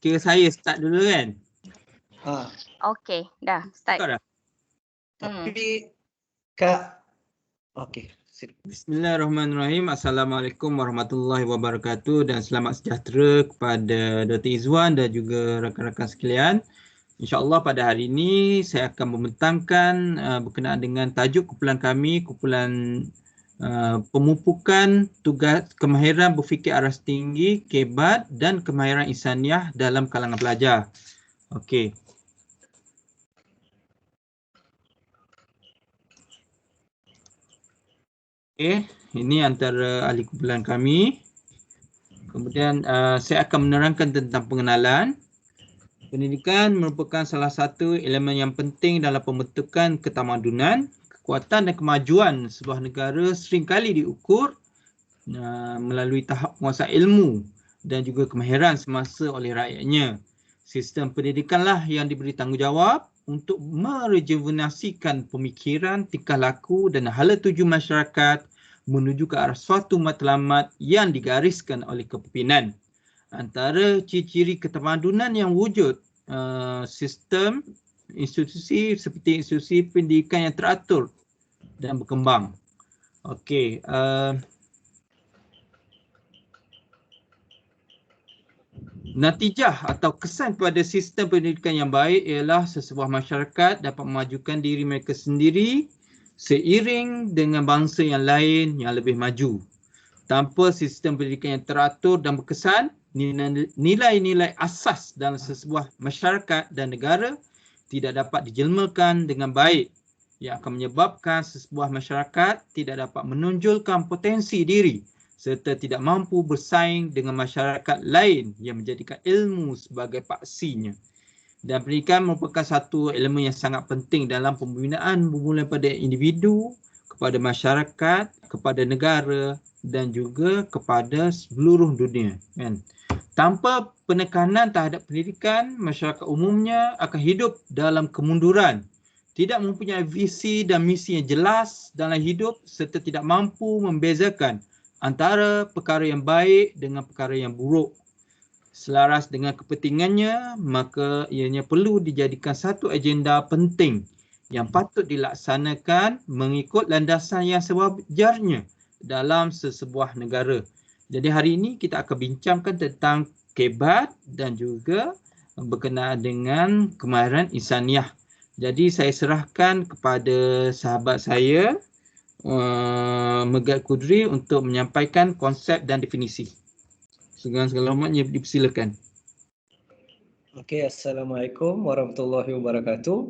Kira saya start dulu kan? Okey, dah start. Start dah? Tapi Kak, okey. Bismillahirrahmanirrahim. Assalamualaikum warahmatullahi wabarakatuh dan selamat sejahtera kepada Dr. Izwan dan juga rakan-rakan sekalian. InsyaAllah pada hari ini saya akan membentangkan berkenaan dengan tajuk kumpulan kami, kumpulan pemupukan tugas kemahiran berfikir aras tinggi, KEBAT dan kemahiran insaniah dalam kalangan pelajar. Okey. Ini antara ahli kumpulan kami. Kemudian saya akan menerangkan tentang pengenalan. Pendidikan merupakan salah satu elemen yang penting dalam pembentukan ketamadunan, kekuatan dan kemajuan sebuah negara seringkali diukur melalui tahap penguasaan ilmu dan juga kemahiran semasa oleh rakyatnya. Sistem pendidikanlah yang diberi tanggungjawab untuk merejuvenasikan pemikiran, tingkah laku dan hala tuju masyarakat menuju ke arah suatu matlamat yang digariskan oleh kepimpinan. Antara ciri-ciri ketamadunan yang wujud sistem institusi seperti institusi pendidikan yang teratur dan berkembang. Okey, natijah atau kesan pada sistem pendidikan yang baik ialah sesebuah masyarakat dapat memajukan diri mereka sendiri seiring dengan bangsa yang lain yang lebih maju. Tanpa sistem pendidikan yang teratur dan berkesan, nilai-nilai asas dalam sesebuah masyarakat dan negara tidak dapat dijelmakan dengan baik yang akan menyebabkan sesebuah masyarakat tidak dapat menonjolkan potensi diri serta tidak mampu bersaing dengan masyarakat lain yang menjadikan ilmu sebagai paksinya. Dan pendidikan merupakan satu elemen yang sangat penting dalam pembinaan bermula pada individu, kepada masyarakat, kepada negara dan juga kepada seluruh dunia. Kan? Tanpa penekanan terhadap pendidikan, masyarakat umumnya akan hidup dalam kemunduran, tidak mempunyai visi dan misi yang jelas dalam hidup serta tidak mampu membezakan antara perkara yang baik dengan perkara yang buruk. Selaras dengan kepentingannya, maka ianya perlu dijadikan satu agenda penting yang patut dilaksanakan mengikut landasan yang sewajarnya dalam sesebuah negara. Jadi hari ini kita akan bincangkan tentang KEBAT dan juga berkenaan dengan kemahiran insaniah. Jadi saya serahkan kepada sahabat saya, Megat Kudri untuk menyampaikan konsep dan definisi. Segala hormatnya dipersilakan. Okey, Assalamualaikum warahmatullahi wabarakatuh.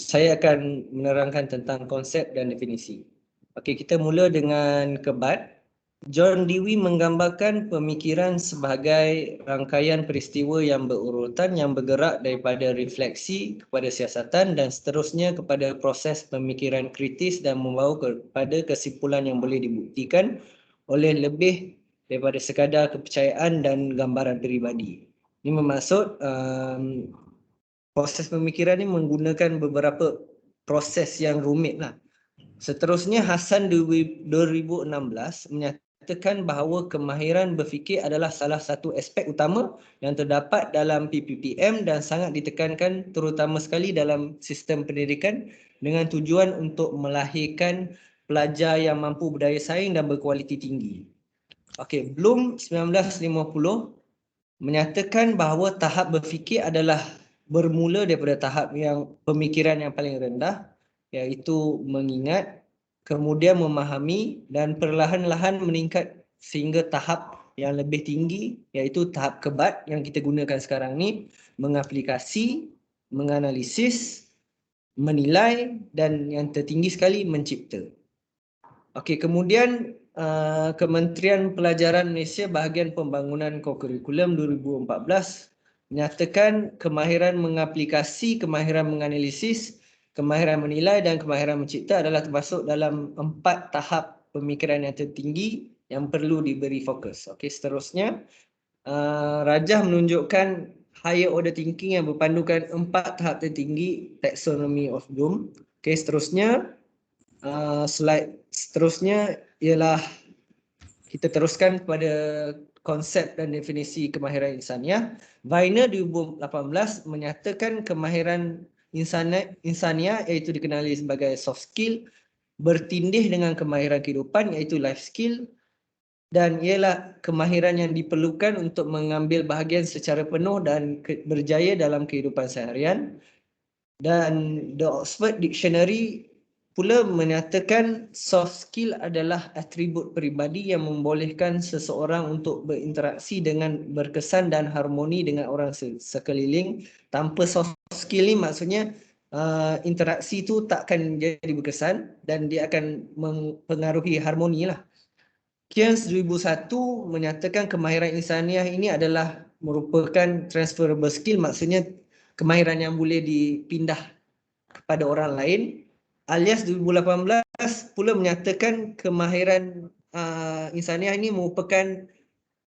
Saya akan menerangkan tentang konsep dan definisi. Okey, kita mula dengan KEBAT. John Dewey menggambarkan pemikiran sebagai rangkaian peristiwa yang berurutan yang bergerak daripada refleksi kepada siasatan dan seterusnya kepada proses pemikiran kritis dan membawa kepada kesimpulan yang boleh dibuktikan oleh lebih daripada sekadar kepercayaan dan gambaran peribadi. Ini bermaksud proses pemikiran ini menggunakan beberapa proses yang rumit lah. Seterusnya, Hassan 2016 menyatakan bahawa kemahiran berfikir adalah salah satu aspek utama yang terdapat dalam PPPM dan sangat ditekankan terutama sekali dalam sistem pendidikan dengan tujuan untuk melahirkan pelajar yang mampu berdaya saing dan berkualiti tinggi. Okey, Bloom 1950 menyatakan bahawa tahap berfikir adalah bermula daripada tahap yang pemikiran yang paling rendah, iaitu mengingat, kemudian memahami dan perlahan-lahan meningkat sehingga tahap yang lebih tinggi, iaitu tahap KEBAT yang kita gunakan sekarang ni, mengaplikasi, menganalisis, menilai dan yang tertinggi sekali mencipta. Okey, kemudian Kementerian Pelajaran Malaysia Bahagian Pembangunan Kokurikulum 2014 menyatakan kemahiran mengaplikasi, kemahiran menganalisis, kemahiran menilai dan kemahiran mencipta adalah termasuk dalam 4 tahap pemikiran yang tertinggi yang perlu diberi fokus. Okey, seterusnya Rajah menunjukkan higher order thinking yang berpandukan 4 tahap tertinggi taxonomy of Bloom. Okey, seterusnya slide seterusnya ialah kita teruskan pada konsep dan definisi kemahiran insaniah. Viner 2018 menyatakan kemahiran insaniah iaitu dikenali sebagai soft skill bertindih dengan kemahiran kehidupan iaitu life skill, dan ialah kemahiran yang diperlukan untuk mengambil bahagian secara penuh dan berjaya dalam kehidupan seharian. Dan The Oxford Dictionary pula menyatakan soft skill adalah atribut peribadi yang membolehkan seseorang untuk berinteraksi dengan berkesan dan harmoni dengan orang sekeliling. Tanpa soft skill ni maksudnya interaksi tu takkan jadi berkesan dan dia akan mempengaruhi harmoni lah. Keynes 2001 menyatakan kemahiran insaniah ini adalah merupakan transferable skill, maksudnya kemahiran yang boleh dipindah kepada orang lain. Alias 2018 pula menyatakan kemahiran insaniah ini merupakan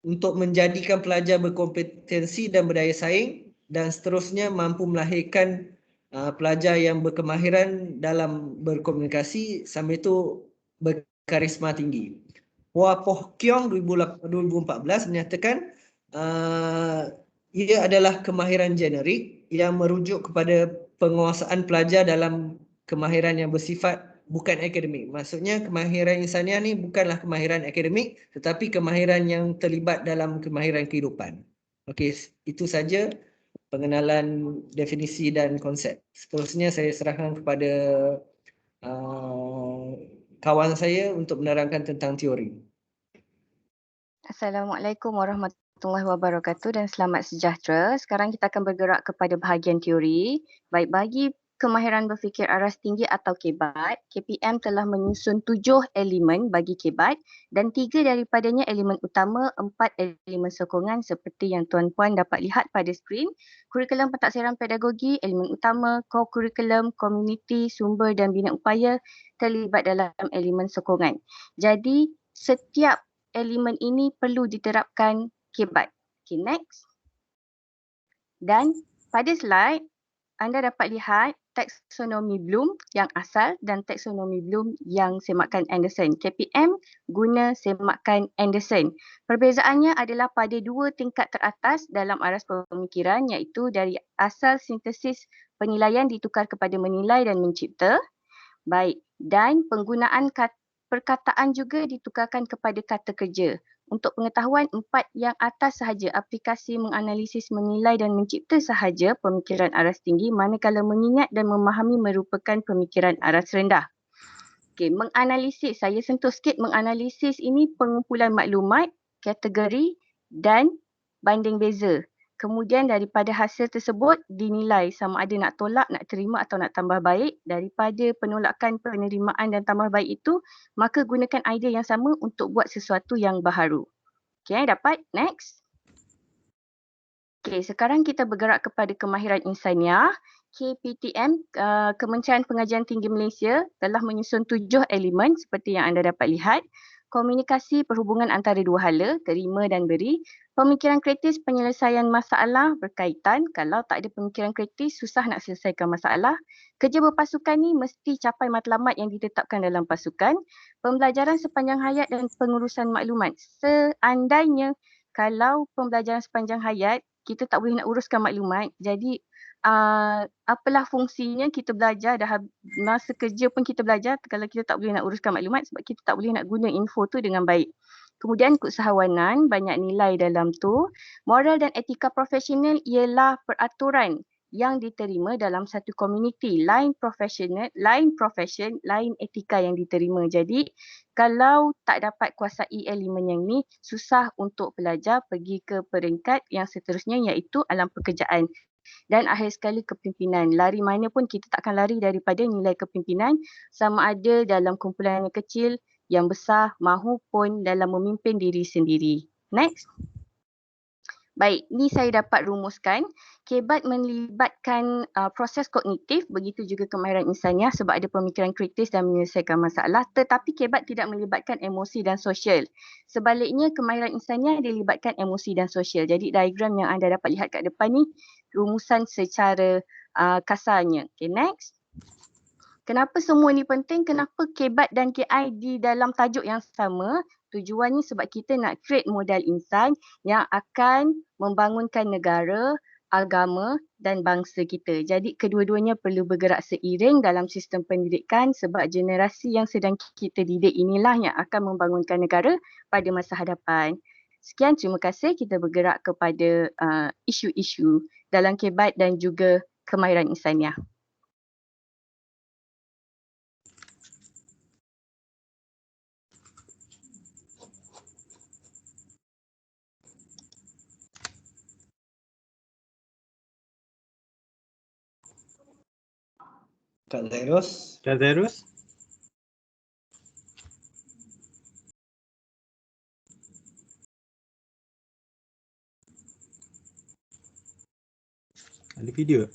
untuk menjadikan pelajar berkompetensi dan berdaya saing dan seterusnya mampu melahirkan pelajar yang berkemahiran dalam berkomunikasi sambil itu berkarisma tinggi. Hua Poh Kiong 2014 menyatakan ia adalah kemahiran generik yang merujuk kepada penguasaan pelajar dalam kemahiran yang bersifat bukan akademik. Maksudnya kemahiran insaniah ni bukanlah kemahiran akademik tetapi kemahiran yang terlibat dalam kemahiran kehidupan. Okey, itu saja pengenalan definisi dan konsep. Seterusnya saya serahkan kepada kawan saya untuk menerangkan tentang teori. Assalamualaikum warahmatullahi wabarakatuh dan selamat sejahtera. Sekarang kita akan bergerak kepada bahagian teori. Baik, bagi kemahiran berfikir aras tinggi atau KEBAT, KPM telah menyusun 7 elemen bagi KEBAT dan 3 daripadanya elemen utama, 4 elemen sokongan seperti yang tuan-puan dapat lihat pada skrin. Kurikulum pentaksiran pedagogi, elemen utama, co-kurikulum, komuniti, sumber dan bina upaya terlibat dalam elemen sokongan. Jadi, setiap elemen ini perlu diterapkan KEBAT. Okay, next. Dan pada slide, anda dapat lihat taksonomi Bloom yang asal dan taksonomi Bloom yang semakan Anderson. KPM guna semakan Anderson. Perbezaannya adalah pada 2 tingkat teratas dalam aras pemikiran iaitu dari asal sintesis penilaian ditukar kepada menilai dan mencipta. Baik, dan penggunaan perkataan juga ditukarkan kepada kata kerja. Untuk pengetahuan 4 yang atas sahaja aplikasi menganalisis, menilai dan mencipta sahaja pemikiran aras tinggi, manakala mengingat dan memahami merupakan pemikiran aras rendah. Okey, menganalisis, saya sentuh sikit menganalisis ini pengumpulan maklumat, kategori dan banding beza. Kemudian daripada hasil tersebut dinilai sama ada nak tolak, nak terima atau nak tambah baik. Daripada penolakan, penerimaan dan tambah baik itu, maka gunakan idea yang sama untuk buat sesuatu yang baharu. Okey, dapat? Next. Okey, sekarang kita bergerak kepada kemahiran insaniah. KPTM, Kementerian Pengajian Tinggi Malaysia telah menyusun 7 elemen seperti yang anda dapat lihat. Komunikasi perhubungan antara dua hala, terima dan beri. Pemikiran kritis, penyelesaian masalah berkaitan. Kalau tak ada pemikiran kritis, susah nak selesaikan masalah. Kerja berpasukan ni mesti capai matlamat yang ditetapkan dalam pasukan. Pembelajaran sepanjang hayat dan pengurusan maklumat. Seandainya kalau pembelajaran sepanjang hayat, kita tak boleh nak uruskan maklumat. Jadi apalah fungsinya kita belajar, dah masa kerja pun kita belajar kalau kita tak boleh nak uruskan maklumat sebab kita tak boleh nak guna info tu dengan baik. Kemudian keusahawanan, banyak nilai dalam tu. Moral dan etika profesional ialah peraturan yang diterima dalam satu komuniti. Lain profession, lain etika yang diterima. Jadi kalau tak dapat kuasai elemen yang ni, susah untuk pelajar pergi ke peringkat yang seterusnya iaitu alam pekerjaan. Dan akhir sekali kepimpinan. Lari mana pun kita tak akan lari daripada nilai kepimpinan sama ada dalam kumpulan yang kecil, yang besar mahupun dalam memimpin diri sendiri. Next. Baik, ni saya dapat rumuskan. KEBAT melibatkan proses kognitif, begitu juga kemahiran insaniah sebab ada pemikiran kritis dan menyelesaikan masalah. Tetapi KEBAT tidak melibatkan emosi dan sosial. Sebaliknya, kemahiran insaniah dilibatkan emosi dan sosial. Jadi diagram yang anda dapat lihat kat depan ni, rumusan secara kasarnya. Okay, next. Kenapa semua ni penting? Kenapa KEBAT dan KI di dalam tajuk yang sama? Tujuannya sebab kita nak create modal insan yang akan membangunkan negara, agama dan bangsa kita. Jadi kedua-duanya perlu bergerak seiring dalam sistem pendidikan sebab generasi yang sedang kita didik inilah yang akan membangunkan negara pada masa hadapan. Sekian, terima kasih. Kita bergerak kepada isu-isu dalam kebat dan juga kemahiran insaniah. Kak Zairus. Kak Zairus? Ada video?